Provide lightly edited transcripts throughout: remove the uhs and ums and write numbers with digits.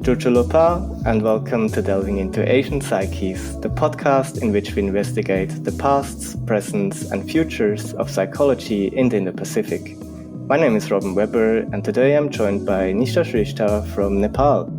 Chuchulupa, and welcome to Delving into Asian Psyches, the podcast in which we investigate the pasts, presents, and futures of psychology in the Indo-Pacific. My name is Robin Weber, and today I'm joined by Nishtha Shrestha from Nepal.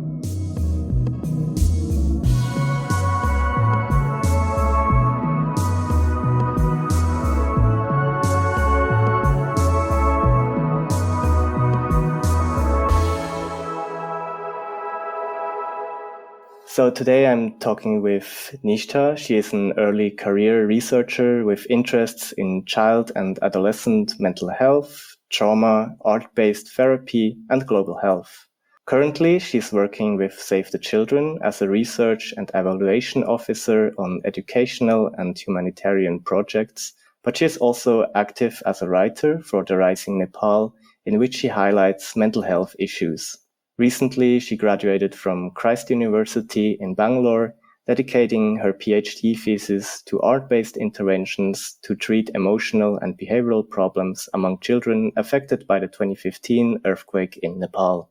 So today I'm talking with Nishtha. She is an early career researcher with interests in child and adolescent mental health, trauma, art-based therapy, and global health. Currently, she's working with Save the Children as a research and evaluation officer on educational and humanitarian projects, but she is also active as a writer for The Rising Nepal, in which she highlights mental health issues. Recently, she graduated from Christ University in Bangalore, dedicating her PhD thesis to art-based interventions to treat emotional and behavioral problems among children affected by the 2015 earthquake in Nepal.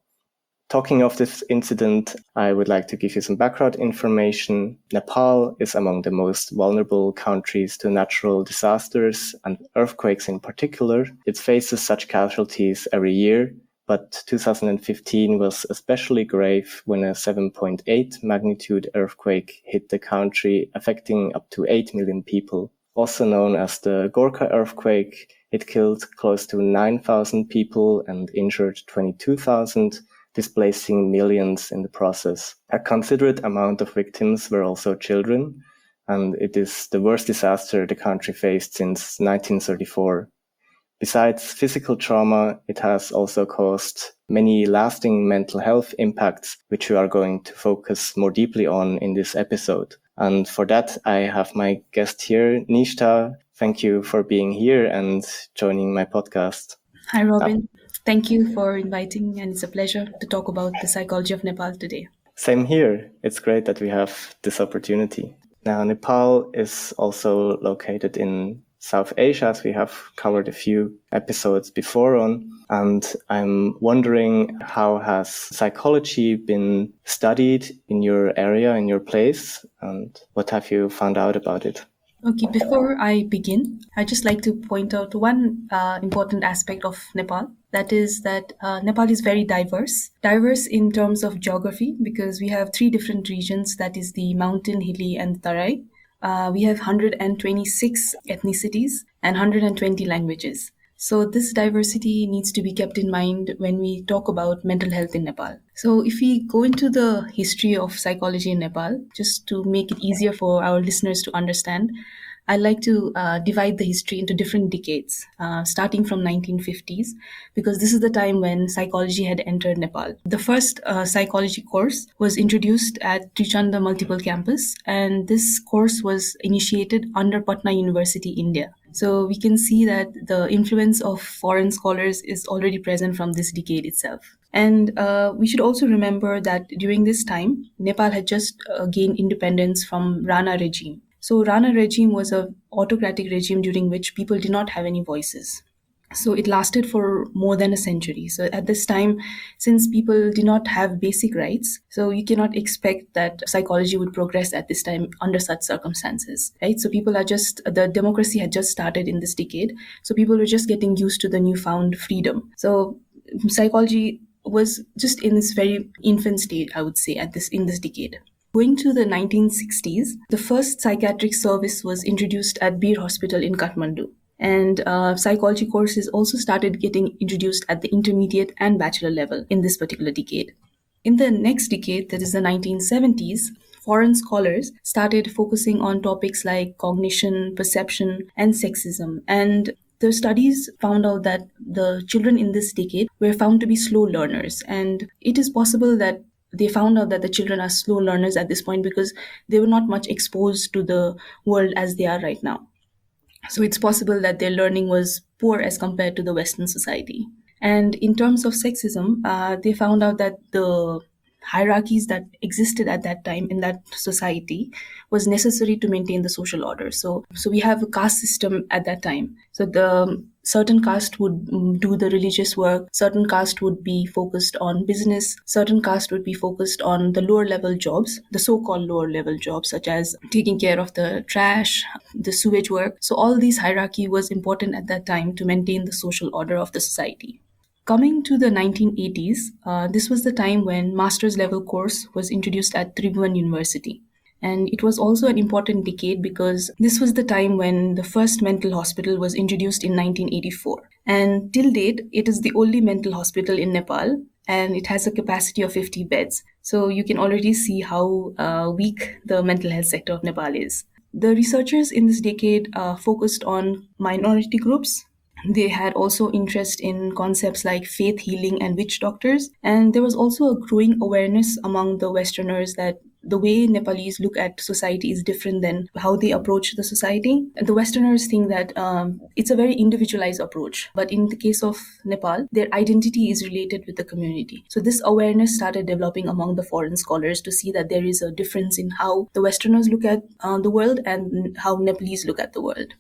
Talking of this incident, I would like to give you some background information. Nepal is among the most vulnerable countries to natural disasters and earthquakes in particular. It faces such casualties every year, but 2015 was especially grave when a 7.8 magnitude earthquake hit the country, affecting up to 8 million people. Also known as the Gorkha earthquake, it killed close to 9,000 people and injured 22,000, displacing millions in the process. A considerate amount of victims were also children, and it is the worst disaster the country faced since 1934. Besides physical trauma, it has also caused many lasting mental health impacts, which we are going to focus more deeply on in this episode. And for that, I have my guest here, Nishtha. Thank you for being here and joining my podcast. Hi, Robin. Thank you for inviting me, and it's a pleasure to talk about the psychology of Nepal today. Same here. It's great that we have this opportunity. Now, Nepal is also located in South Asia, as we have covered a few episodes before on. And I'm wondering, how has psychology been studied in your area, in your place? And what have you found out about it? Okay, before I begin, I'd just like to point out one important aspect of Nepal. That is that Nepal is very diverse. Diverse in terms of geography, because we have three different regions, that is the mountain, hilly, and Tarai. We have 126 ethnicities and 120 languages. So this diversity needs to be kept in mind when we talk about mental health in Nepal. So if we go into the history of psychology in Nepal, just to make it easier for our listeners to understand, I like to divide the history into different decades, starting from 1950s, because this is the time when psychology had entered Nepal. The first psychology course was introduced at Trichanda Multiple Campus, and this course was initiated under Patna University, India. So we can see that the influence of foreign scholars is already present from this decade itself. And we should also remember that during this time, Nepal had just gained independence from Rana regime. So Rana regime was an autocratic regime during which people did not have any voices. So it lasted for more than a century. So at this time, since people did not have basic rights, so you cannot expect that psychology would progress at this time under such circumstances, right? So the democracy had just started in this decade. So people were just getting used to the newfound freedom. So psychology was just in this very infant state, I would say, in this decade. Going to the 1960s, the first psychiatric service was introduced at Bir Hospital in Kathmandu. And psychology courses also started getting introduced at the intermediate and bachelor level in this particular decade. In the next decade, that is the 1970s, foreign scholars started focusing on topics like cognition, perception, and sexism. And the studies found out that the children in this decade were found to be slow learners. And it is possible that they found out that the children are slow learners at this point because they were not much exposed to the world as they are right now. So it's possible that their learning was poor as compared to the Western society. And in terms of sexism, they found out that the hierarchies that existed at that time in that society was necessary to maintain the social order. So we have a caste system at that time. So the certain caste would do the religious work, certain caste would be focused on business, certain caste would be focused on the lower level jobs, the so-called lower level jobs, such as taking care of the trash, the sewage work. So all these hierarchy was important at that time to maintain the social order of the society. Coming to the 1980s, this was the time when master's level course was introduced at Tribhuvan University. And it was also an important decade because this was the time when the first mental hospital was introduced in 1984. And till date, it is the only mental hospital in Nepal, and it has a capacity of 50 beds. So you can already see how weak the mental health sector of Nepal is. The researchers in this decade focused on minority groups. They had also interest in concepts like faith healing and witch doctors. And there was also a growing awareness among the Westerners that the way Nepalese look at society is different than how they approach the society. The Westerners think that it's a very individualized approach. But in the case of Nepal, their identity is related with the community. So this awareness started developing among the foreign scholars to see that there is a difference in how the Westerners look at the world and how Nepalese look at the world.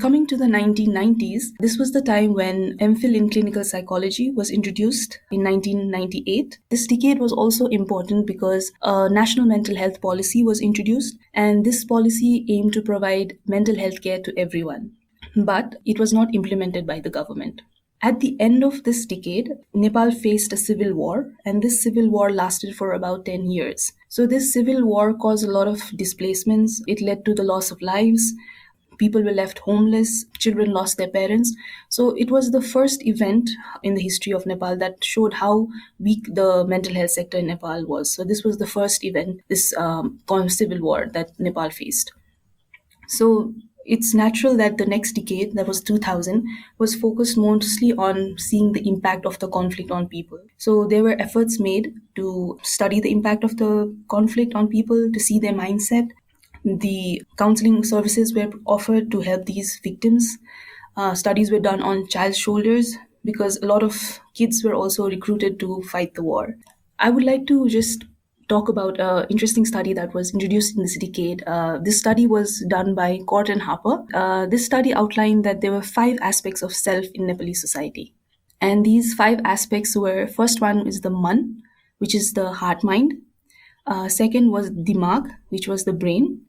Coming to the 1990s, this was the time when MPhil in clinical psychology was introduced in 1998. This decade was also important because a national mental health policy was introduced, and this policy aimed to provide mental health care to everyone. But it was not implemented by the government. At the end of this decade, Nepal faced a civil war, and this civil war lasted for about 10 years. So this civil war caused a lot of displacements. It led to the loss of lives. People were left homeless, children lost their parents. So it was the first event in the history of Nepal that showed how weak the mental health sector in Nepal was. So this was the first event, this civil war that Nepal faced. So it's natural that the next decade, that was 2000, was focused mostly on seeing the impact of the conflict on people. So there were efforts made to study the impact of the conflict on people, to see their mindset. The counseling services were offered to help these victims. Studies were done on child shoulders because a lot of kids were also recruited to fight the war. I would like to just talk about an interesting study that was introduced in this decade. This study was done by Court and Harper. This study outlined that there were 5 aspects of self in Nepalese society. And these 5 aspects were, first one is the man, which is the heart mind. Second was dimag, which was the brain.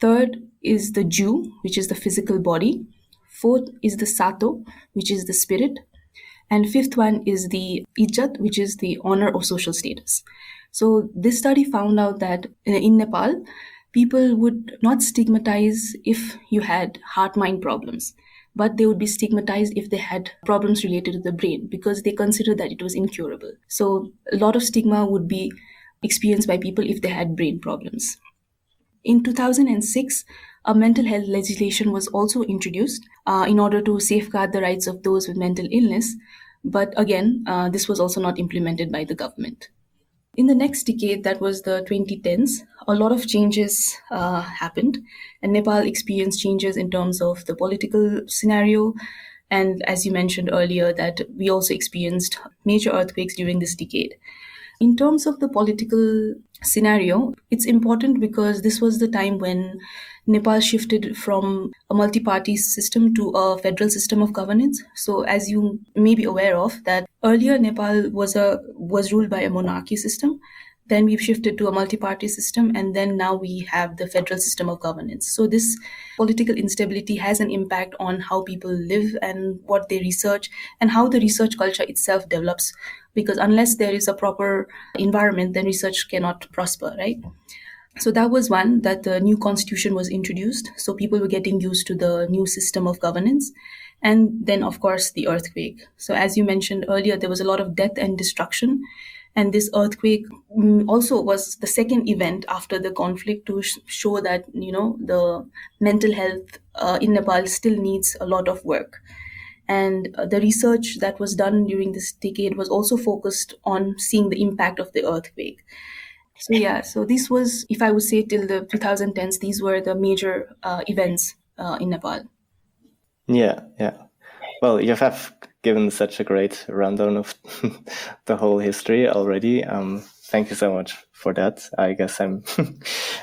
Third is the Jew, which is the physical body. Fourth is the Sato, which is the spirit. And fifth one is the Ijat, which is the honor or social status. So this study found out that in Nepal, people would not stigmatize if you had heart-mind problems, but they would be stigmatized if they had problems related to the brain because they considered that it was incurable. So a lot of stigma would be experienced by people if they had brain problems. In 2006, a mental health legislation was also introduced in order to safeguard the rights of those with mental illness. But again, this was also not implemented by the government. In the next decade, that was the 2010s, a lot of changes happened, and Nepal experienced changes in terms of the political scenario. And as you mentioned earlier, that we also experienced major earthquakes during this decade. In terms of the political scenario, it's important because this was the time when Nepal shifted from a multi-party system to a federal system of governance. So as you may be aware of, that earlier Nepal was ruled by a monarchy system. Then we've shifted to a multi-party system, and then now we have the federal system of governance. So this political instability has an impact on how people live and what they research and how the research culture itself develops. Because unless there is a proper environment, then research cannot prosper, right? So that was one, that the new constitution was introduced. So people were getting used to the new system of governance. And then, of course, the earthquake. So as you mentioned earlier, there was a lot of death and destruction. And this earthquake also was the second event after the conflict to show that, the mental health in Nepal still needs a lot of work. And the research that was done during this decade was also focused on seeing the impact of the earthquake. So this was, if I would say till the 2010s, these were the major events in Nepal. Yeah. Well, you have given such a great rundown of the whole history already. Thank you so much for that. I guess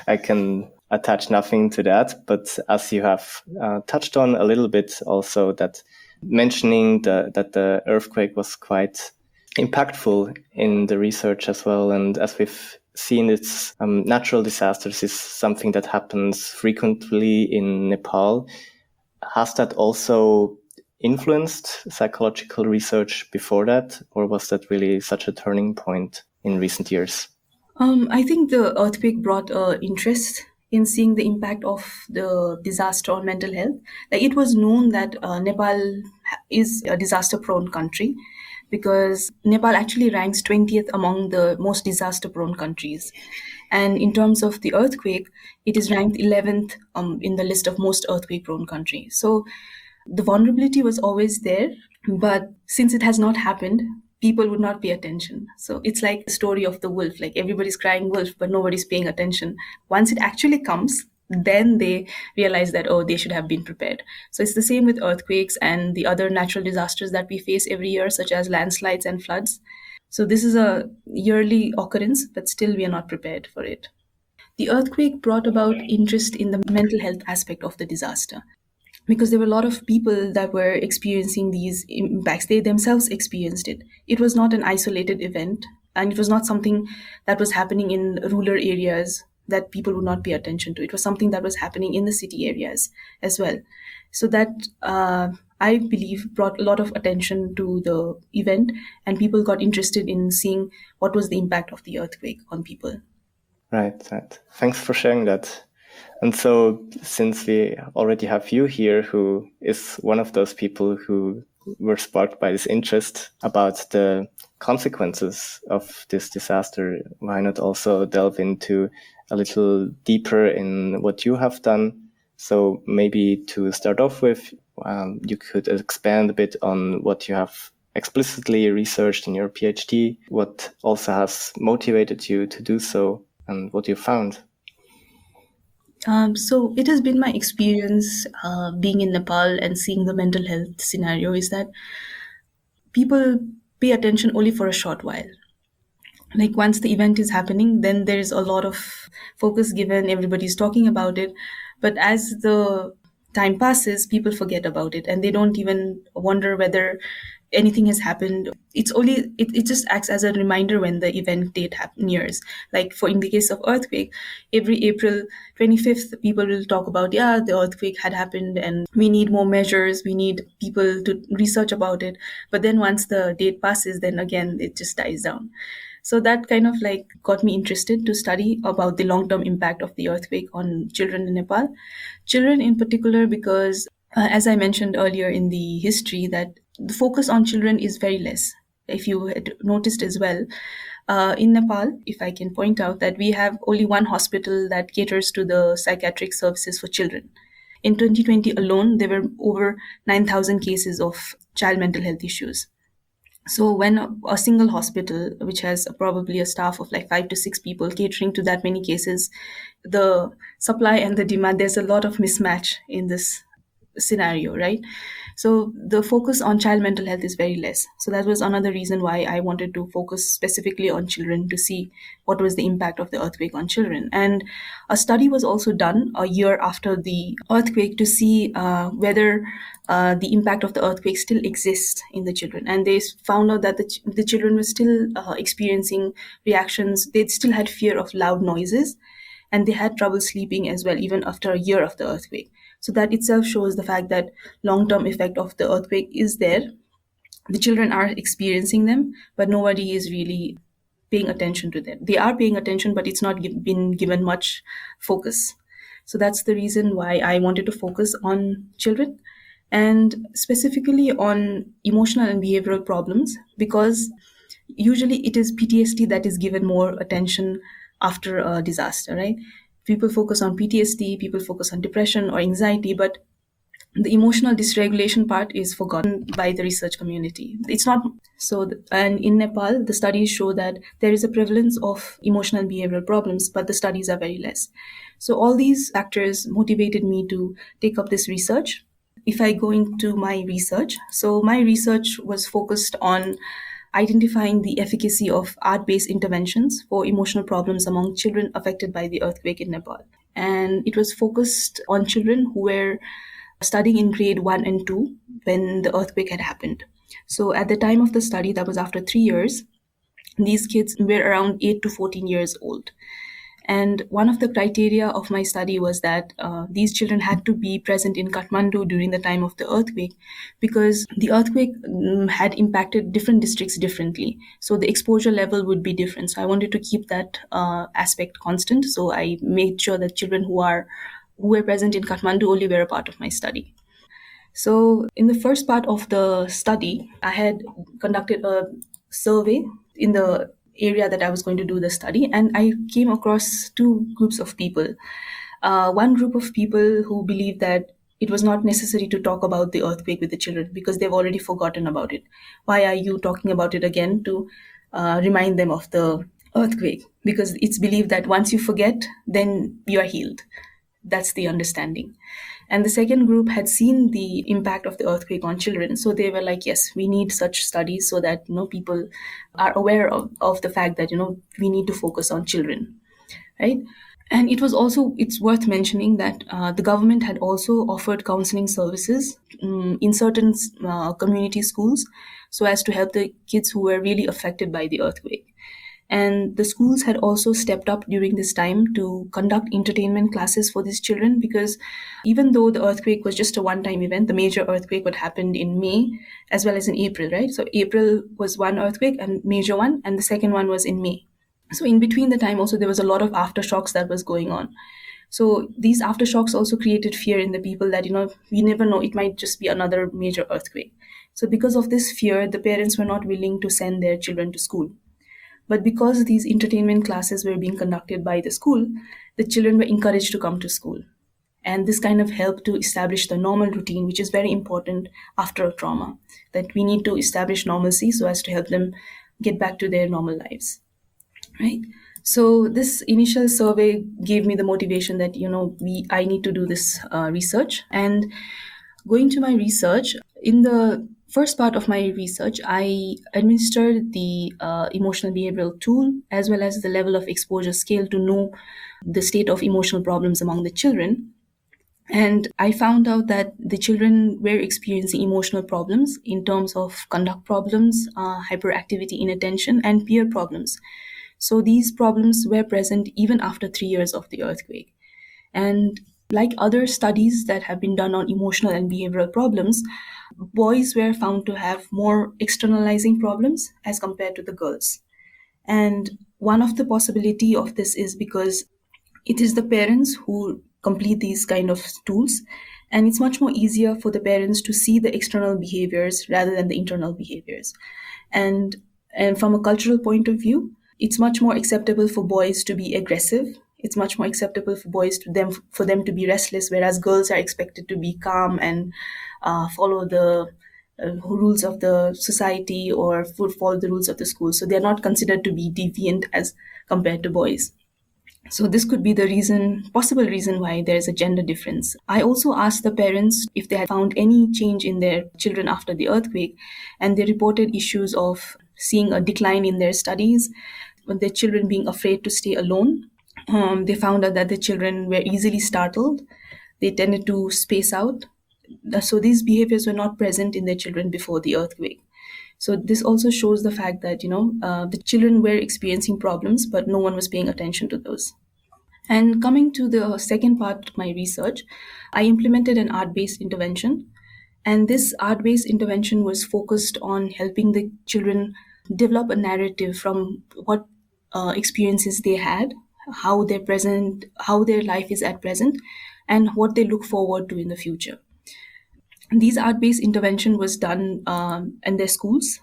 I can attach nothing to that. But as you have touched on a little bit also, that mentioning that the earthquake was quite impactful in the research as well. And as we've seen, it's natural disasters is something that happens frequently in Nepal. Has that also influenced psychological research before that, or was that really such a turning point in recent years? I think the earthquake brought interest in seeing the impact of the disaster on mental health. Like, it was known that Nepal is a disaster-prone country because Nepal actually ranks 20th among the most disaster-prone countries. And in terms of the earthquake, it is ranked 11th in the list of most earthquake-prone countries. So the vulnerability was always there, but since it has not happened, people would not pay attention. So it's like the story of the wolf, like everybody's crying wolf, but nobody's paying attention. Once it actually comes, then they realize that, oh, they should have been prepared. So it's the same with earthquakes and the other natural disasters that we face every year, such as landslides and floods. So this is a yearly occurrence, but still we are not prepared for it. The earthquake brought about interest in the mental health aspect of the disaster because there were a lot of people that were experiencing these impacts. They themselves experienced it. It was not an isolated event, and it was not something that was happening in rural areas that people would not pay attention to. It was something that was happening in the city areas as well. So that, I believe, brought a lot of attention to the event, and people got interested in seeing what was the impact of the earthquake on people. Right. Thanks for sharing that. And so, since we already have you here, who is one of those people who were sparked by this interest about the consequences of this disaster, why not also delve into a little deeper in what you have done? So maybe to start off with, you could expand a bit on what you have explicitly researched in your PhD, what also has motivated you to do so, and what you found. So it has been my experience being in Nepal and seeing the mental health scenario is that people pay attention only for a short while. Like, once the event is happening, then there is a lot of focus given, everybody's talking about it. But as the time passes, people forget about it and they don't even wonder whether anything has happened. It's only it just acts as a reminder when the event date nears. Like, for in the case of earthquake, every April 25th, people will talk about, yeah, the earthquake had happened and we need more measures, we need people to research about it. But then once the date passes, then again it just dies down. So that kind of like got me interested to study about the long-term impact of the earthquake on children in Nepal. Children in particular, because as I mentioned earlier in the history, that the focus on children is very less. If you had noticed as well, in Nepal, if I can point out that we have only one hospital that caters to the psychiatric services for children. In 2020 alone, there were over 9,000 cases of child mental health issues. So when a single hospital, which has probably a staff of like 5 to 6 people catering to that many cases, the supply and the demand, there's a lot of mismatch in this scenario, right? So the focus on child mental health is very less. So that was another reason why I wanted to focus specifically on children to see what was the impact of the earthquake on children. And a study was also done a year after the earthquake to see whether the impact of the earthquake still exists in the children. And they found out that the children were still experiencing reactions. They still had fear of loud noises, and they had trouble sleeping as well, even after a year of the earthquake. So that itself shows the fact that long-term effect of the earthquake is there. The children are experiencing them, but nobody is really paying attention to them. They are paying attention, but it's not been given much focus. So that's the reason why I wanted to focus on children and specifically on emotional and behavioral problems, because usually it is PTSD that is given more attention after a disaster, right? People focus on PTSD, people focus on depression or anxiety, but the emotional dysregulation part is forgotten by the research community. It's not so. And in Nepal, the studies show that there is a prevalence of emotional and behavioral problems, but the studies are very less. So all these factors motivated me to take up this research. If I go into my research, so my research was focused on identifying the efficacy of art-based interventions for emotional problems among children affected by the earthquake in Nepal. And it was focused on children who were studying in grade 1 and 2 when the earthquake had happened. So at the time of the study, that was after 3 years, these kids were around 8 to 14 years old. And one of the criteria of my study was that these children had to be present in Kathmandu during the time of the earthquake, because the earthquake had impacted different districts differently. So the exposure level would be different. So I wanted to keep that aspect constant. So I made sure that children who were present in Kathmandu only were a part of my study. So, in the first part of the study, I had conducted a survey in the area that I was going to do the study, and I came across two groups of people. One group of people who believed that it was not necessary to talk about the earthquake with the children because they've already forgotten about it. Why are you talking about it again to remind them of the earthquake? Because it's believed that once you forget, then you are healed. That's the understanding. And the second group had seen the impact of the earthquake on children. So they were like, yes, we need such studies so that people are aware of the fact that we need to focus on children, right? And it's worth mentioning that the government had also offered counseling services in certain community schools so as to help the kids who were really affected by the earthquake. And the schools had also stepped up during this time to conduct entertainment classes for these children, because even though the earthquake was just a one-time event, the major earthquake what happened in May as well as in April, right? So April was one earthquake and major one, and the second one was in May. So in between the time also there was a lot of aftershocks that was going on. So these aftershocks also created fear in the people that we never know, it might just be another major earthquake. So because of this fear, the parents were not willing to send their children to school. But because these entertainment classes were being conducted by the school, the children were encouraged to come to school. And this kind of helped to establish the normal routine, which is very important after a trauma, that we need to establish normalcy so as to help them get back to their normal lives, right? So this initial survey gave me the motivation that, I need to do this research. And going to my research, in the first part of my research, I administered the emotional behavioral tool as well as the level of exposure scale to know the state of emotional problems among the children. And I found out that the children were experiencing emotional problems in terms of conduct problems, hyperactivity, inattention, and peer problems. So these problems were present even after 3 years of the earthquake. And like other studies that have been done on emotional and behavioral problems, boys were found to have more externalizing problems as compared to the girls. And one of the possibility of this is because it is the parents who complete these kind of tools, and it's much more easier for the parents to see the external behaviors rather than the internal behaviors. And from a cultural point of view, it's much more acceptable for boys to be aggressive. It's much more acceptable for them to be restless, whereas girls are expected to be calm and follow the rules of the society or follow the rules of the school. So they're not considered to be deviant as compared to boys. So this could be the possible reason why there is a gender difference. I also asked the parents if they had found any change in their children after the earthquake, and they reported issues of seeing a decline in their studies, with their children being afraid to stay alone. They found out that the children were easily startled. They tended to space out. So these behaviors were not present in their children before the earthquake. So this also shows the fact that, the children were experiencing problems, but no one was paying attention to those. And coming to the second part of my research, I implemented an art-based intervention. And this art-based intervention was focused on helping the children develop a narrative from what experiences they had, how their life is at present, and what they look forward to in the future. These art-based intervention was done in their schools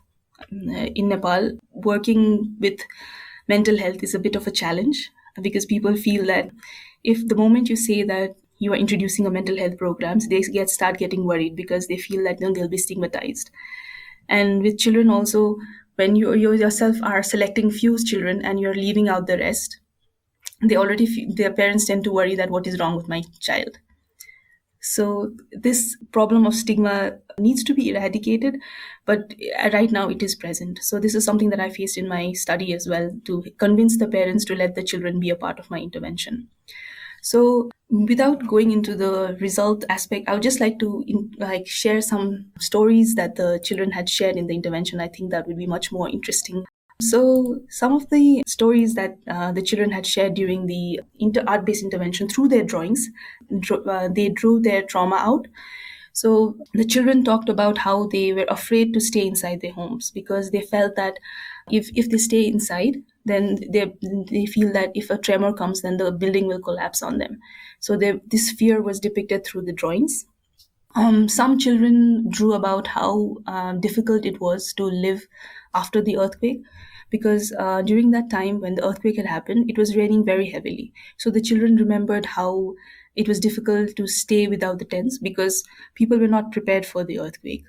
in Nepal. Working with mental health is a bit of a challenge because people feel that if the moment you say that you are introducing a mental health programs, they start getting worried because they feel that they'll be stigmatized. And with children also, when you yourself are selecting few children and you're leaving out the rest, their parents tend to worry that what is wrong with my child. So this problem of stigma needs to be eradicated, but right now it is present. So this is something that I faced in my study as well, to convince the parents to let the children be a part of my intervention. So without going into the result aspect, I would just like to share some stories that the children had shared in the intervention. I think that would be much more interesting. So some of the stories that the children had shared during the art-based intervention through their drawings, they drew their trauma out. So the children talked about how they were afraid to stay inside their homes because they felt that if they stay inside, then they feel that if a tremor comes, then the building will collapse on them. So this fear was depicted through the drawings. Some children drew about how difficult it was to live after the earthquake because during that time when the earthquake had happened, it was raining very heavily. So the children remembered how it was difficult to stay without the tents because people were not prepared for the earthquake.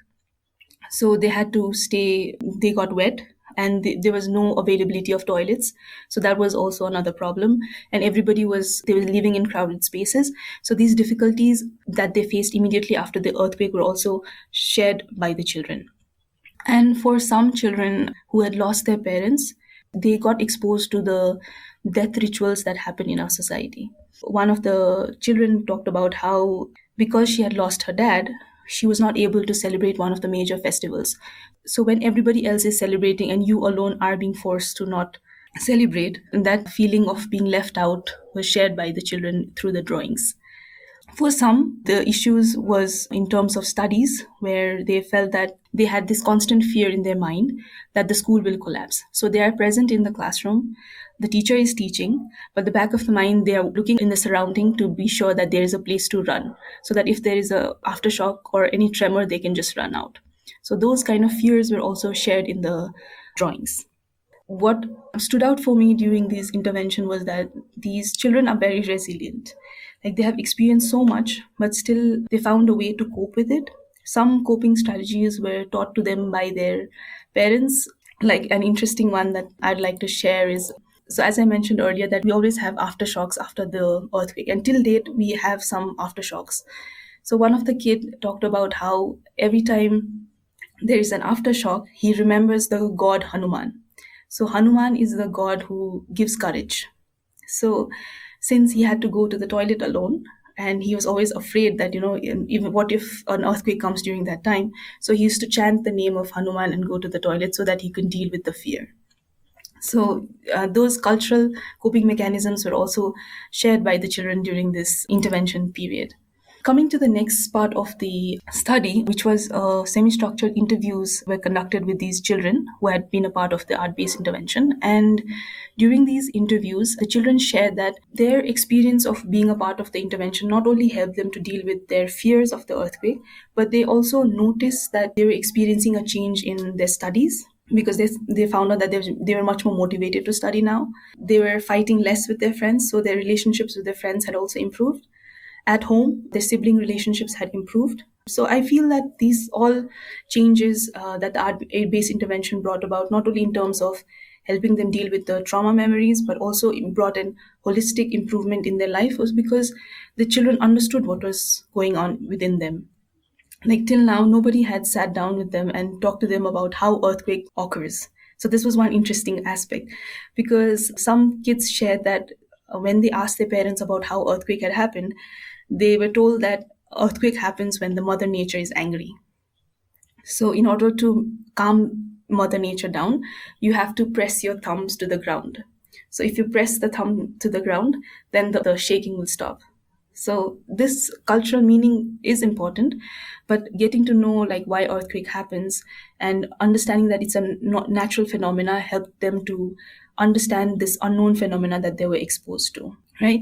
So they had to stay, they got wet, and there was no availability of toilets. So that was also another problem. And they were living in crowded spaces. So these difficulties that they faced immediately after the earthquake were also shared by the children. And for some children who had lost their parents, they got exposed to the death rituals that happen in our society. One of the children talked about how, because she had lost her dad, she was not able to celebrate one of the major festivals. So when everybody else is celebrating and you alone are being forced to not celebrate, that feeling of being left out was shared by the children through the drawings. For some, the issues was in terms of studies, where they felt that they had this constant fear in their mind that the school will collapse. So they are present in the classroom, the teacher is teaching, but the back of the mind, they are looking in the surrounding to be sure that there is a place to run, so that if there is a aftershock or any tremor, they can just run out. So those kind of fears were also shared in the drawings. What stood out for me during this intervention was that these children are very resilient. Like, they have experienced so much, but still they found a way to cope with it. Some coping strategies were taught to them by their parents. Like, an interesting one that I'd like to share is, so as I mentioned earlier, that we always have aftershocks after the earthquake, and till date we have some aftershocks. So one of the kid talked about how every time there is an aftershock, he remembers the god Hanuman. So Hanuman is the god who gives courage. So since he had to go to the toilet alone, and he was always afraid that, even what if an earthquake comes during that time, so he used to chant the name of Hanuman and go to the toilet so that he could deal with the fear. So those cultural coping mechanisms were also shared by the children during this intervention period. Coming to the next part of the study, which was semi-structured interviews were conducted with these children who had been a part of the art-based intervention. And during these interviews, the children shared that their experience of being a part of the intervention not only helped them to deal with their fears of the earthquake, but they also noticed that they were experiencing a change in their studies, because they found out that they were much more motivated to study now. They were fighting less with their friends, so their relationships with their friends had also improved. At home, their sibling relationships had improved. So I feel that these all changes that the art-based intervention brought about, not only in terms of helping them deal with the trauma memories, but also it brought an holistic improvement in their life, was because the children understood what was going on within them. Like, till now, nobody had sat down with them and talked to them about how earthquake occurs. So this was one interesting aspect, because some kids shared that when they asked their parents about how earthquake had happened, they were told that earthquake happens when the mother nature is angry. So in order to calm mother nature down, you have to press your thumbs to the ground. So if you press the thumb to the ground, then the shaking will stop. So this cultural meaning is important, but getting to know like why earthquake happens and understanding that it's a natural phenomena helped them to understand this unknown phenomena that they were exposed to, right?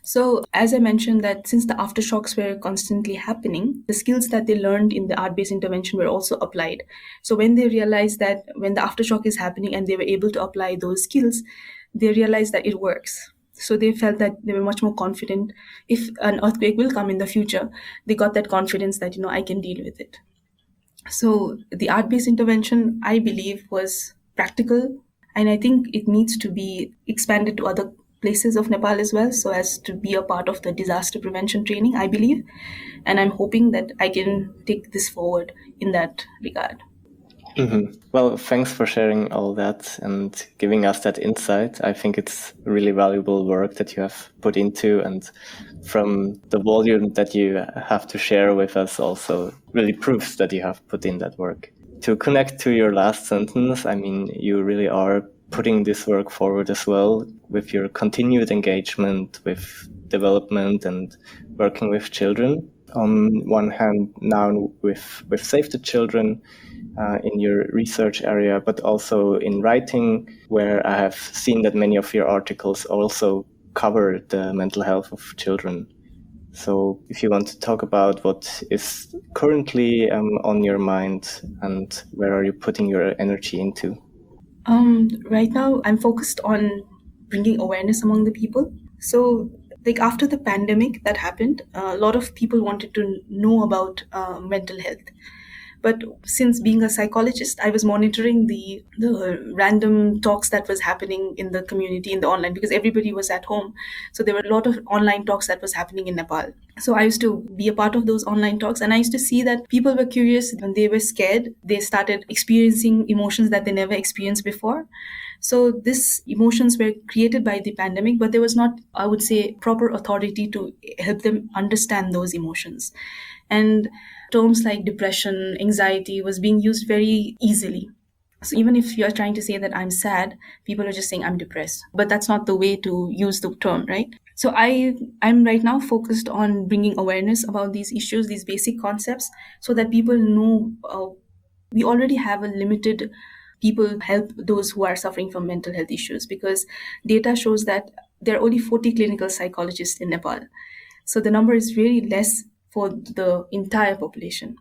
So as I mentioned, that since the aftershocks were constantly happening, the skills that they learned in the art-based intervention were also applied. So when they realized that when the aftershock is happening and they were able to apply those skills, they realized that it works. So they felt that they were much more confident. If an earthquake will come in the future, they got that confidence that, I can deal with it. So the art-based intervention, I believe, was practical, and I think it needs to be expanded to other places of Nepal as well, so as to be a part of the disaster prevention training, I believe. And I'm hoping that I can take this forward in that regard. Well, thanks for sharing all that and giving us that insight. I think it's really valuable work that you have put into, and from the volume that you have to share with us also really proves that you have put in that work. To connect to your last sentence, I mean, you really are putting this work forward as well with your continued engagement with development and working with children. On one hand, now with Save the Children, in your research area, but also in writing, where I have seen that many of your articles also cover the mental health of children. So if you want to talk about what is currently on your mind and where are you putting your energy into? Right now, I'm focused on bringing awareness among the people. So, like after the pandemic that happened, a lot of people wanted to know about mental health. But since being a psychologist, I was monitoring the random talks that was happening in the community in the online, because everybody was at home. So there were a lot of online talks that was happening in Nepal. So I used to be a part of those online talks, and I used to see that people were curious. When they were scared, they started experiencing emotions that they never experienced before. So these emotions were created by the pandemic, but there was not, I would say, proper authority to help them understand those emotions. And terms like depression, anxiety was being used very easily. So even if you're trying to say that I'm sad, people are just saying I'm depressed. But that's not the way to use the term, right? So I'm right now focused on bringing awareness about these issues, these basic concepts, so that people know we already have a limited people help those who are suffering from mental health issues, because data shows that there are only 40 clinical psychologists in Nepal. So the number is really less for the entire population.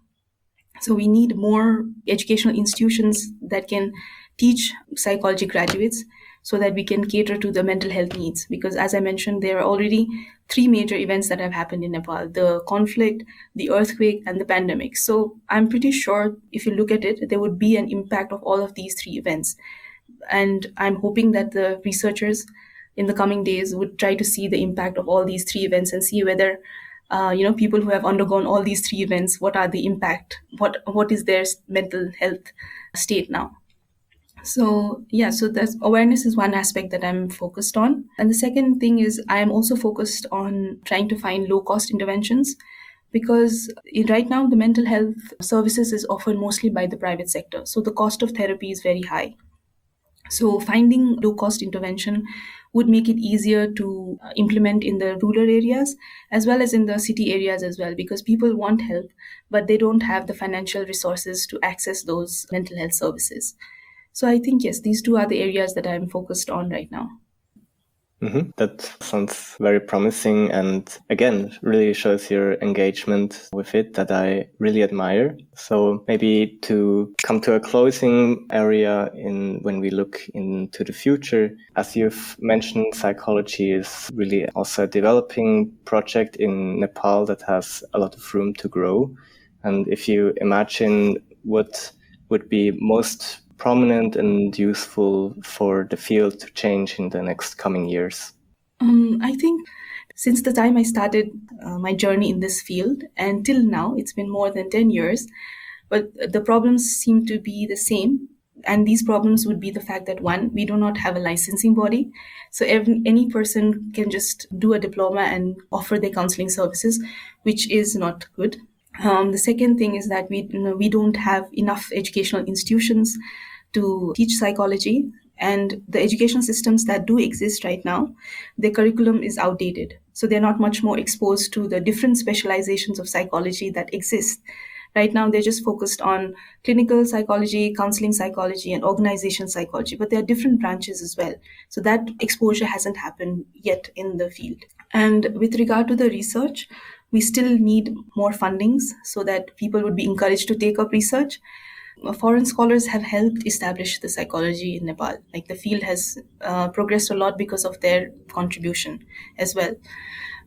So we need more educational institutions that can teach psychology graduates so that we can cater to the mental health needs. Because as I mentioned, there are already three major events that have happened in Nepal: the conflict, the earthquake, and the pandemic. So I'm pretty sure if you look at it, there would be an impact of all of these three events. And I'm hoping that the researchers in the coming days would try to see the impact of all these three events and see whether people who have undergone all these three events, what are the impact, what is their mental health state now. So yeah, so that's awareness is one aspect that I'm focused on. And the second thing is I am also focused on trying to find low cost interventions, because right now the mental health services is offered mostly by the private sector, so the cost of therapy is very high. So finding low cost intervention would make it easier to implement in the rural areas as well as in the city areas as well, because people want help but they don't have the financial resources to access those mental health services. So I think yes, these two are the areas that I'm focused on right now. That sounds very promising, and again, really shows your engagement with it that I really admire. So maybe to come to a closing area in when we look into the future, as you've mentioned, psychology is really also a developing project in Nepal that has a lot of room to grow. And if you imagine what would be most prominent and useful for the field to change in the next coming years? I think since the time I started my journey in this field and till now, it's been more than 10 years, but the problems seem to be the same. And these problems would be the fact that one, we do not have a licensing body. So any person can just do a diploma and offer their counseling services, which is not good. The second thing is that we don't have enough educational institutions to teach psychology, and the education systems that do exist right now, the curriculum is outdated. So they're not much more exposed to the different specializations of psychology that exist. Right now, they're just focused on clinical psychology, counseling psychology, and organization psychology, but there are different branches as well. So that exposure hasn't happened yet in the field. And with regard to the research, we still need more fundings so that people would be encouraged to take up research. Foreign scholars have helped establish the psychology in Nepal. Like the field has progressed a lot because of their contribution as well.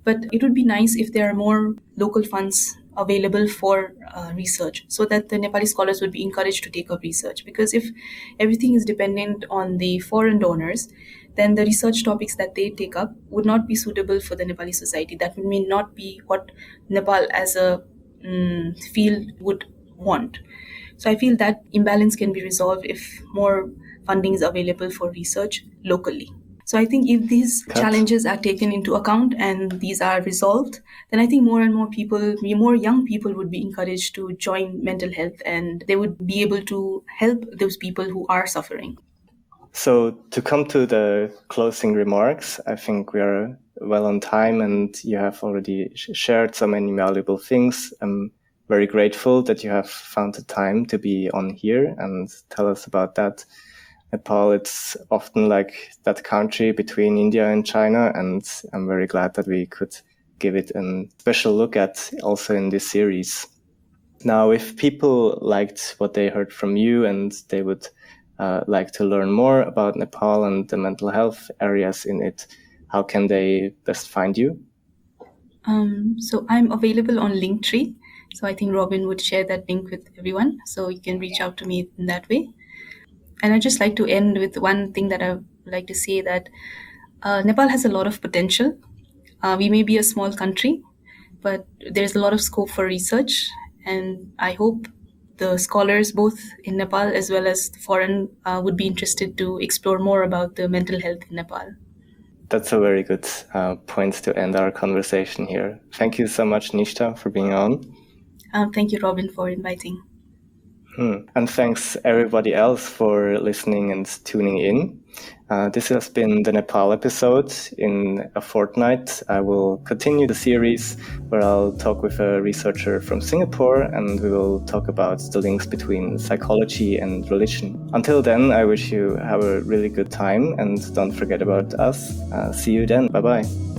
But it would be nice if there are more local funds available for research, so that the Nepali scholars would be encouraged to take up research. Because if everything is dependent on the foreign donors, then the research topics that they take up would not be suitable for the Nepali society. That may not be what Nepal as a field would want. So I feel that imbalance can be resolved if more funding is available for research locally. So I think if these challenges are taken into account and these are resolved, then I think more and more people, more young people would be encouraged to join mental health, and they would be able to help those people who are suffering. So to come to the closing remarks, I think we are well on time and you have already shared so many valuable things. I'm very grateful that you have found the time to be on here and tell us about that. Nepal, it's often like that country between India and China, and I'm very glad that we could give it a special look at also in this series. Now, if people liked what they heard from you and they would like to learn more about Nepal and the mental health areas in it, how can they best find you? So I'm available on Linktree. So I think Robin would share that link with everyone. So you can reach out to me in that way. And I'd just like to end with one thing that I would like to say, that Nepal has a lot of potential. We may be a small country, but there's a lot of scope for research. And I hope the scholars, both in Nepal as well as foreign, would be interested to explore more about the mental health in Nepal. That's a very good point to end our conversation here. Thank you so much, Nishtha, for being on. Thank you, Robin, for inviting. And thanks everybody else for listening and tuning in. This has been the Nepal episode. In a fortnight, I will continue the series where I'll talk with a researcher from Singapore and we will talk about the links between psychology and religion. Until then, I wish you have a really good time and don't forget about us. See you then. Bye-bye.